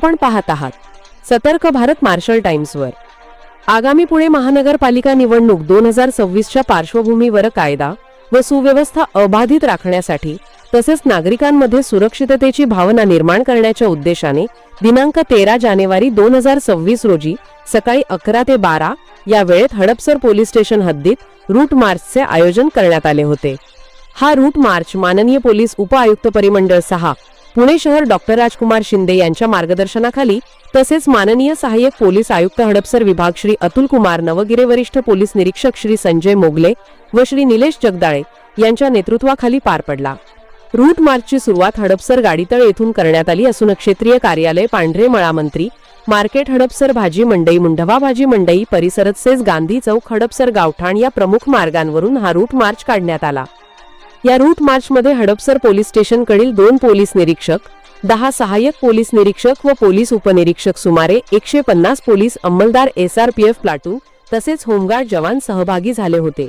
आपण पाहत आहात सतर्क भारत मार्शल टाइम्सवर। आगामी पुणे महानगरपालिका निवडणूक 2026च्या पार्श्वभूमीवर कायदा व सुव्यवस्था अबाधित राखण्यासाठी तसेच नागरिकांमध्ये सुरक्षिततेची भावना निर्माण करण्याच्या उद्देशाने दिनांक 13 जानेवारी 2026 रोजी सकाळी 11 ते 12 या वेळेत हडपसर पोलीस स्टेशन हद्दीत रूट मार्चचे आयोजन करण्यात आले होते। हा रूट मार्च माननीय पोलीस उपआयुक्त परिमंडळ 6 पुणे शहर डॉक्टर राजकुमार शिंदे यांच्या मार्गदर्शनाखाली तसेच माननीय सहाय्यक पोलीस आयुक्त हडपसर विभाग श्री अतुल कुमार नवगिरे, वरिष्ठ पोलीस निरीक्षक श्री संजय मोगले व श्री निलेश जगदाळे यांच्या नेतृत्वाखाली पार पडला। रूट मार्चची सुरुवात हडपसर गाडीतळ येथून करण्यात आली असून क्षेत्रीय कार्यालय, पांढरे मळा मंत्री मार्केट, हडपसर भाजी मंडई, मुंढवा भाजी मंडई परिसर तसेच गांधी चौक, हडपसर गावठाण या प्रमुख मार्गांवरून हा रूट मार्च काढण्यात आला। या रूट मार्चमध्ये हडपसर पोलीस स्टेशनकडील 2 पोलीस निरीक्षक, 10 सहाय्यक पोलीस निरीक्षक व पोलीस उपनिरीक्षक, सुमारे 150 पोलीस अंमलदार, SRPF प्लाटून तसेच होमगार्ड जवान सहभागी झाले होते।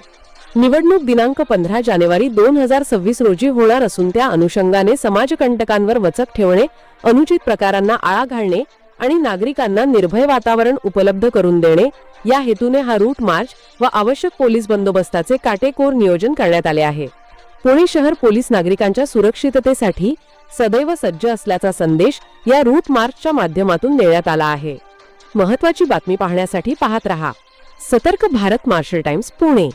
निवडणूक दिनांक 15 जानेवारी 2026 रोजी होणार असून त्या अनुषंगाने समाजकंटकांवर वचक ठेवणे, अनुचित प्रकारांना आळा घालणे आणि नागरिकांना निर्भय वातावरण उपलब्ध करून देणे या हेतूने हा रूट मार्च व आवश्यक पोलीस बंदोबस्ताचे काटेकोर नियोजन करण्यात आले आहे। पुणे शहर पोलीस नागरिकांच्या सुरक्षिततेसाठी सदैव सज्ज असल्याचा संदेश या रूट मार्चच्या माध्यमातून देण्यात आला आहे। महत्त्वाची बातमी पाहण्यासाठी पाहत रहा सतर्क भारत मार्शल टाइम्स पुणे।